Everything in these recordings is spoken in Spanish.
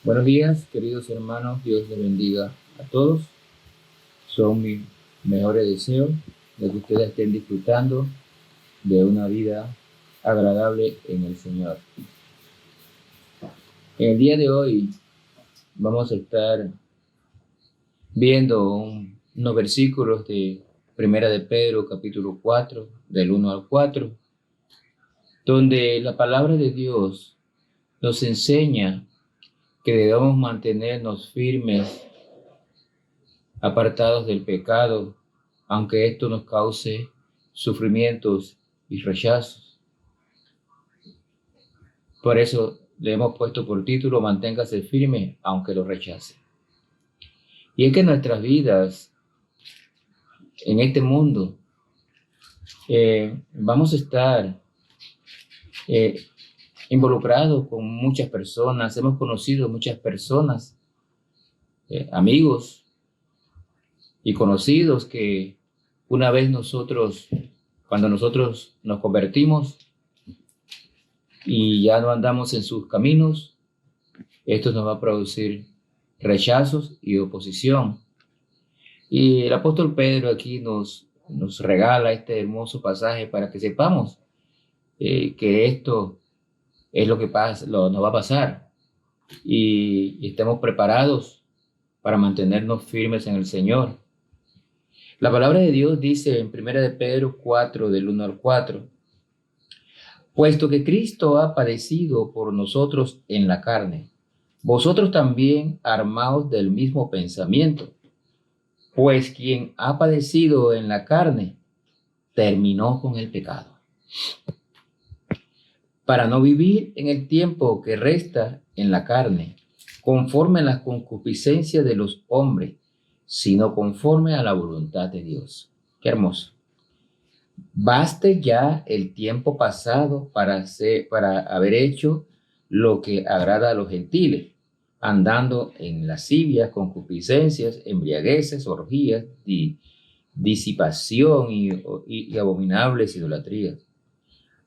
Buenos días, queridos hermanos. Dios les bendiga a todos. Son mis mejores deseos de que ustedes estén disfrutando de una vida agradable en el Señor. En el día de hoy vamos a estar viendo unos versículos de Primera de Pedro, capítulo 4, del 1 al 4, donde la palabra de Dios nos enseña que debemos mantenernos firmes, apartados del pecado, aunque esto nos cause sufrimientos y rechazos. Por eso le hemos puesto por título: manténgase firme aunque lo rechace. Y es que en nuestras vidas, en este mundo, vamos a estar involucrados con muchas personas. Hemos conocido muchas personas, amigos y conocidos, que una vez cuando nosotros nos convertimos y ya no andamos en sus caminos, esto nos va a producir rechazos y oposición. Y el apóstol Pedro aquí nos regala este hermoso pasaje para que sepamos que esto es lo que nos va a pasar, y estemos preparados para mantenernos firmes en el Señor. La palabra de Dios dice en 1 de Pedro 4, del 1 al 4: puesto que Cristo ha padecido por nosotros en la carne, vosotros también armaos del mismo pensamiento, pues quien ha padecido en la carne terminó con el pecado, para no vivir en el tiempo que resta en la carne, conforme a las concupiscencias de los hombres, sino conforme a la voluntad de Dios. Qué hermoso. Baste ya el tiempo pasado para haber hecho lo que agrada a los gentiles, andando en lascivias, concupiscencias, embriagueces, orgías, disipación y abominables idolatrías.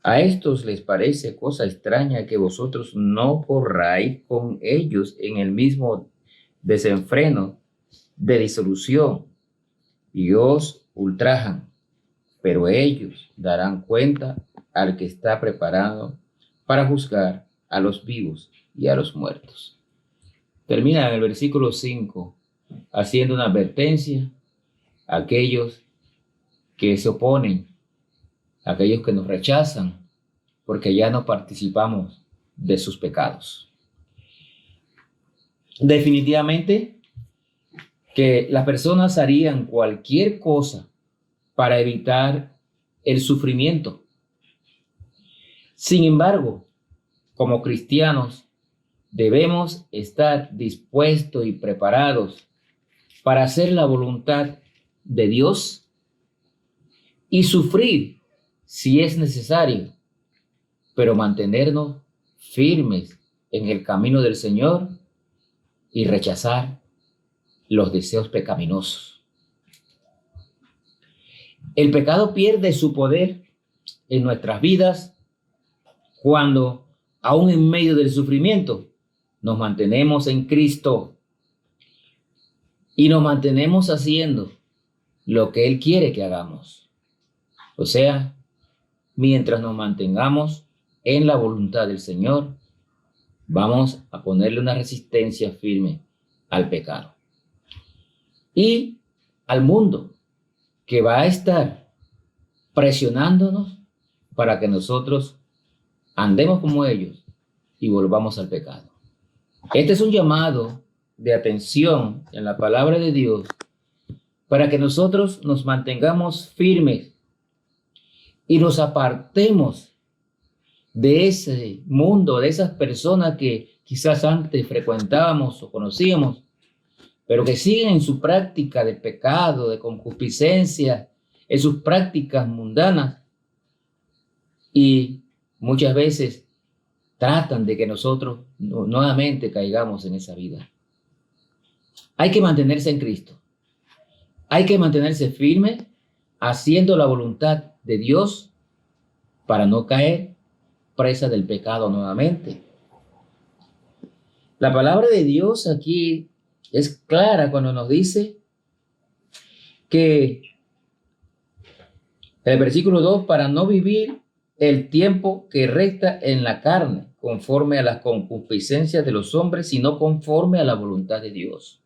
A estos les parece cosa extraña que vosotros no corráis con ellos en el mismo desenfreno de disolución, y os ultrajan, pero ellos darán cuenta al que está preparado para juzgar a los vivos y a los muertos. Termina en el versículo 5 haciendo una advertencia a aquellos que se oponen, a aquellos que nos rechazan, porque ya no participamos de sus pecados. Definitivamente que las personas harían cualquier cosa para evitar el sufrimiento. Sin embargo, como cristianos, debemos estar dispuestos y preparados para hacer la voluntad de Dios y sufrir si es necesario, pero mantenernos firmes en el camino del Señor y rechazar los deseos pecaminosos. El pecado pierde su poder en nuestras vidas cuando, aún en medio del sufrimiento, nos mantenemos en Cristo y nos mantenemos haciendo lo que Él quiere que hagamos. O sea, mientras nos mantengamos en la voluntad del Señor, vamos a ponerle una resistencia firme al pecado y al mundo, que va a estar presionándonos para que nosotros andemos como ellos y volvamos al pecado. Este es un llamado de atención en la palabra de Dios para que nosotros nos mantengamos firmes y nos apartemos de ese mundo, de esas personas que quizás antes frecuentábamos o conocíamos, pero que siguen en su práctica de pecado, de concupiscencia, en sus prácticas mundanas, y muchas veces tratan de que nosotros nuevamente caigamos en esa vida. Hay que mantenerse en Cristo. Hay que mantenerse firme haciendo la voluntad de Dios para no caer presa del pecado nuevamente. La palabra de Dios aquí es clara cuando nos dice que el versículo 2, para no vivir el tiempo que resta en la carne, conforme a las concupiscencias de los hombres, sino conforme a la voluntad de Dios.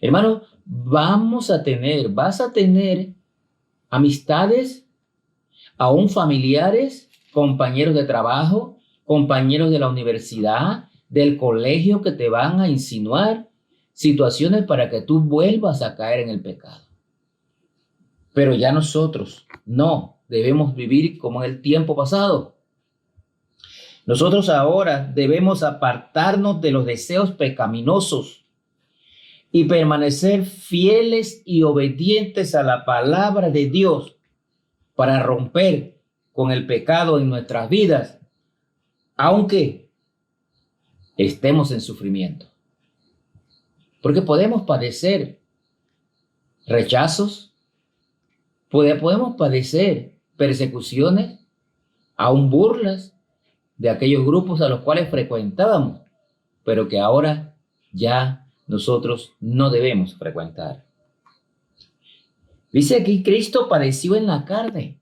Hermano, vas a tener amistades, aún familiares, compañeros de trabajo, compañeros de la universidad, del colegio, que te van a insinuar situaciones para que tú vuelvas a caer en el pecado. Pero ya nosotros no debemos vivir como en el tiempo pasado. Nosotros ahora debemos apartarnos de los deseos pecaminosos y permanecer fieles y obedientes a la palabra de Dios para romper con el pecado en nuestras vidas, aunque estemos en sufrimiento. Porque podemos padecer rechazos, podemos padecer persecuciones, aún burlas de aquellos grupos a los cuales frecuentábamos, pero que ahora ya nosotros no debemos frecuentar. Dice aquí, Cristo padeció en la carne.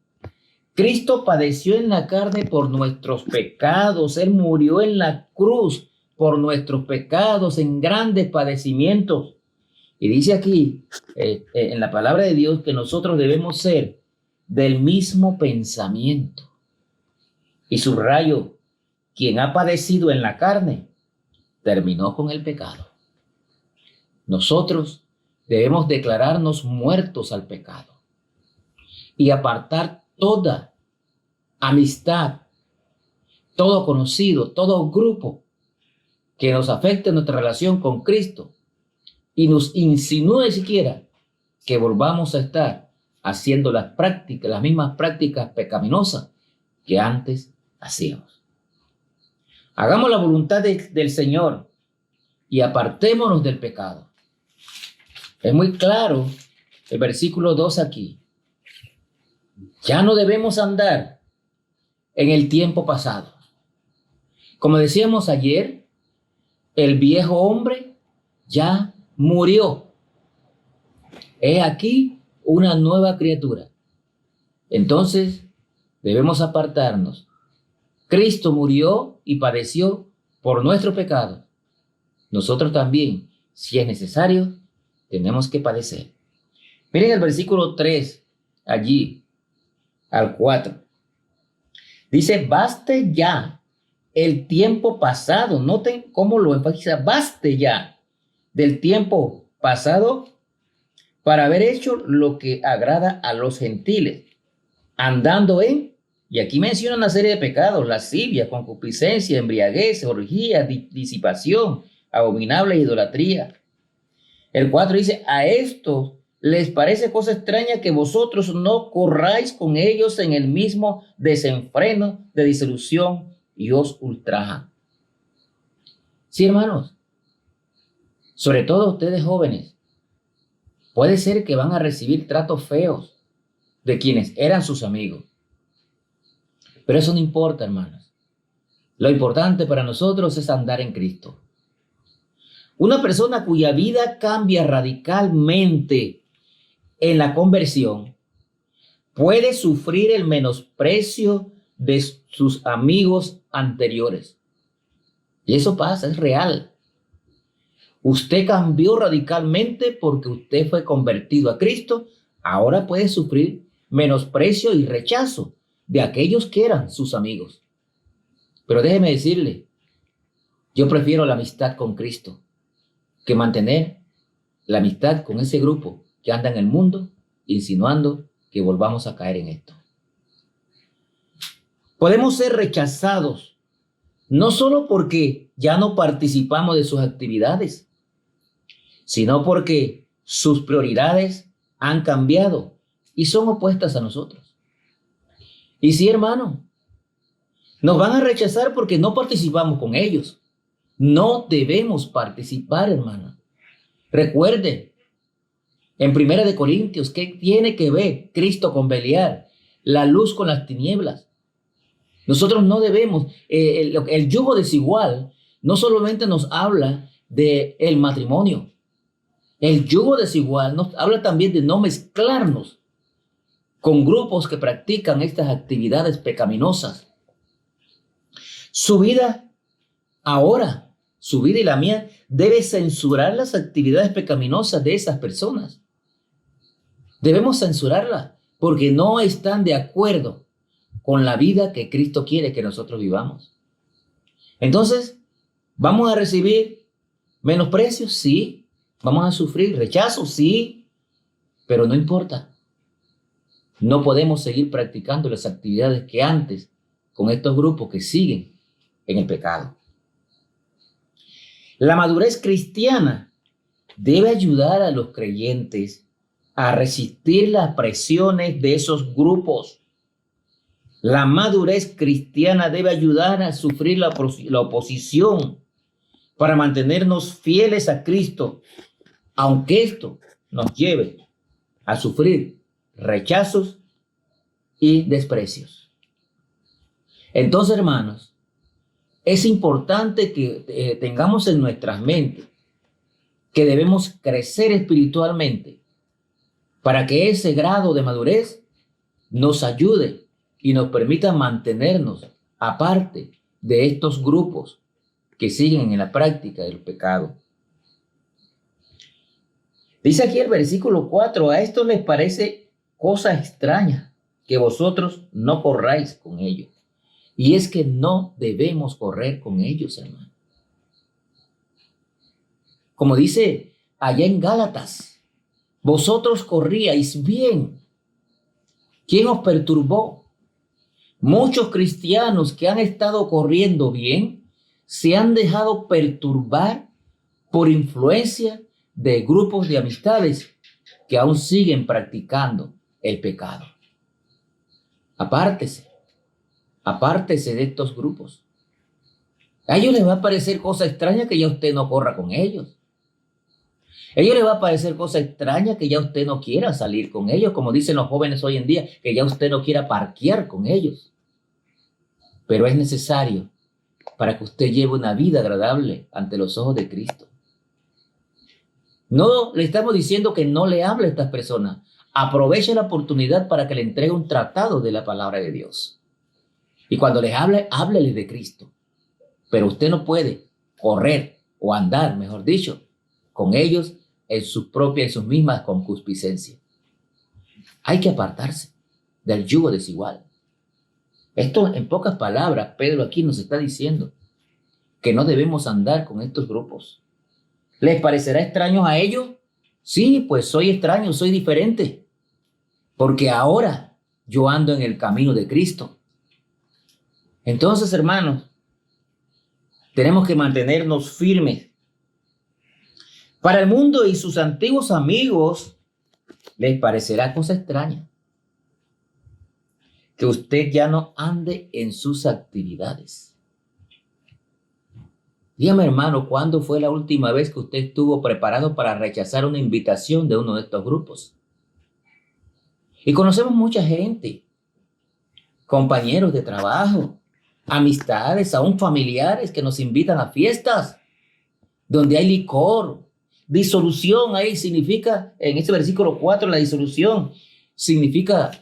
Cristo padeció en la carne por nuestros pecados. Él murió en la cruz por nuestros pecados en grandes padecimientos. Y dice aquí, en la palabra de Dios, que nosotros debemos ser del mismo pensamiento. Y subrayo, quien ha padecido en la carne, terminó con el pecado. Nosotros debemos declararnos muertos al pecado y apartar toda amistad, todo conocido, todo grupo que nos afecte nuestra relación con Cristo y nos insinúe siquiera que volvamos a estar haciendo las mismas prácticas pecaminosas que antes hacíamos. Hagamos la voluntad del Señor y apartémonos del pecado. Es muy claro el versículo 2 aquí. Ya no debemos andar en el tiempo pasado. Como decíamos ayer, el viejo hombre ya murió. He aquí una nueva criatura. Entonces debemos apartarnos. Cristo murió y padeció por nuestro pecado. Nosotros también, si es necesario, tenemos que padecer. Miren el versículo 3, allí, al 4. Dice, baste ya el tiempo pasado. Noten cómo lo enfatiza. Baste ya del tiempo pasado para haber hecho lo que agrada a los gentiles, andando y aquí menciona una serie de pecados: lascivia, concupiscencia, embriaguez, orgía, disipación, abominable idolatría. El 4 dice, a estos les parece cosa extraña que vosotros no corráis con ellos en el mismo desenfreno de disolución y os ultrajan. Sí, hermanos, sobre todo ustedes jóvenes, puede ser que van a recibir tratos feos de quienes eran sus amigos. Pero eso no importa, hermanos. Lo importante para nosotros es andar en Cristo. Una persona cuya vida cambia radicalmente en la conversión puede sufrir el menosprecio de sus amigos anteriores. Y eso pasa, es real. Usted cambió radicalmente porque usted fue convertido a Cristo. Ahora puede sufrir menosprecio y rechazo de aquellos que eran sus amigos. Pero déjeme decirle, yo prefiero la amistad con Cristo que mantener la amistad con ese grupo que anda en el mundo insinuando que volvamos a caer en esto. Podemos ser rechazados no solo porque ya no participamos de sus actividades, sino porque sus prioridades han cambiado y son opuestas a nosotros. Y sí, hermano, nos van a rechazar porque no participamos con ellos. No debemos participar, hermano. Recuerden, en 1 Corintios, ¿qué tiene que ver Cristo con Beliar? La luz con las tinieblas. Nosotros no debemos, el yugo desigual no solamente nos habla del matrimonio. El yugo desigual nos habla también de no mezclarnos con grupos que practican estas actividades pecaminosas. Su vida ahora, su vida y la mía, debe censurar las actividades pecaminosas de esas personas. Debemos censurarlas porque no están de acuerdo con la vida que Cristo quiere que nosotros vivamos. Entonces, ¿vamos a recibir menosprecios? Sí. ¿Vamos a sufrir rechazo? Sí. Pero no importa. No podemos seguir practicando las actividades que antes con estos grupos que siguen en el pecado. La madurez cristiana debe ayudar a los creyentes a resistir las presiones de esos grupos. La madurez cristiana debe ayudar a sufrir la oposición para mantenernos fieles a Cristo, aunque esto nos lleve a sufrir rechazos y desprecios. Entonces, hermanos, es importante que tengamos en nuestras mentes que debemos crecer espiritualmente para que ese grado de madurez nos ayude y nos permita mantenernos aparte de estos grupos que siguen en la práctica del pecado. Dice aquí el versículo 4, a esto les parece cosa extraña que vosotros no corráis con ellos. Y es que no debemos correr con ellos, hermano. Como dice allá en Gálatas, vosotros corríais bien. ¿Quién os perturbó? Muchos cristianos que han estado corriendo bien se han dejado perturbar por influencia de grupos de amistades que aún siguen practicando el pecado. Apártese de estos grupos. A ellos les va a parecer cosa extraña que ya usted no corra con ellos. A ellos les va a parecer cosa extraña que ya usted no quiera salir con ellos, como dicen los jóvenes hoy en día, que ya usted no quiera parquear con ellos. Pero es necesario para que usted lleve una vida agradable ante los ojos de Cristo. No le estamos diciendo que no le hable a estas personas. Aproveche la oportunidad para que le entregue un tratado de la palabra de Dios. Y cuando les hable, háblele de Cristo. Pero usted no puede correr o andar, mejor dicho, con ellos en sus mismas concupiscencias. Hay que apartarse del yugo desigual. Esto, en pocas palabras, Pedro aquí nos está diciendo que no debemos andar con estos grupos. ¿Les parecerá extraño a ellos? Sí, pues soy extraño, soy diferente. Porque ahora yo ando en el camino de Cristo. Entonces, hermanos, tenemos que mantenernos firmes. Para el mundo y sus antiguos amigos, les parecerá cosa extraña que usted ya no ande en sus actividades. Dígame, hermano, ¿cuándo fue la última vez que usted estuvo preparado para rechazar una invitación de uno de estos grupos? Y conocemos mucha gente, compañeros de trabajo, amistades, aún familiares que nos invitan a fiestas donde hay licor, disolución. Ahí significa, en este versículo 4, la disolución significa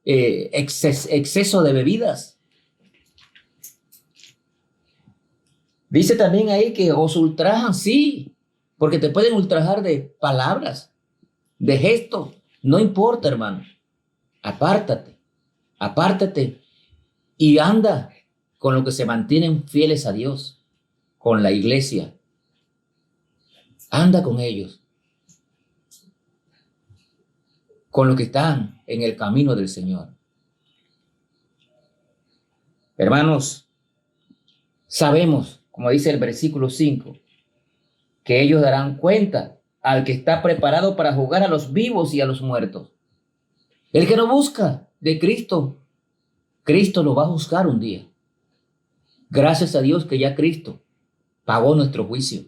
exceso de bebidas. Dice también ahí que os ultrajan, sí, porque te pueden ultrajar de palabras, de gestos. No importa, hermano. Apártate y anda con los que se mantienen fieles a Dios, con la iglesia. Anda con ellos, con los que están en el camino del Señor. Hermanos, sabemos, como dice el versículo 5, que ellos darán cuenta al que está preparado para juzgar a los vivos y a los muertos. El que no busca de Cristo, Cristo lo va a juzgar un día. Gracias a Dios que ya Cristo pagó nuestro juicio.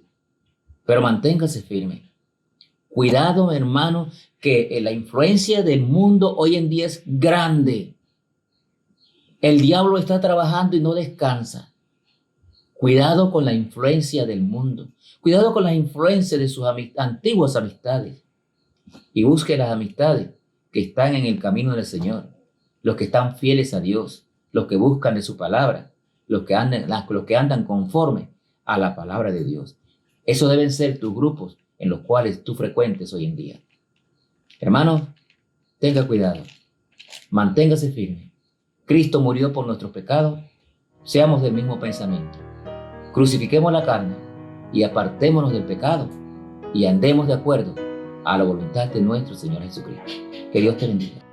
Pero manténgase firme. Cuidado, hermano, que la influencia del mundo hoy en día es grande. El diablo está trabajando y no descansa. Cuidado con la influencia del mundo. Cuidado con la influencia de sus antiguas amistades. Y busque las amistades que están en el camino del Señor. Los que están fieles a Dios. Los que buscan de su palabra. Los que andan conforme a la palabra de Dios. Esos deben ser tus grupos en los cuales tú frecuentes hoy en día. Hermanos, tenga cuidado. Manténgase firme. Cristo murió por nuestros pecados. Seamos del mismo pensamiento. Crucifiquemos la carne y apartémonos del pecado y andemos de acuerdo a la voluntad de nuestro Señor Jesucristo. Que Dios te bendiga.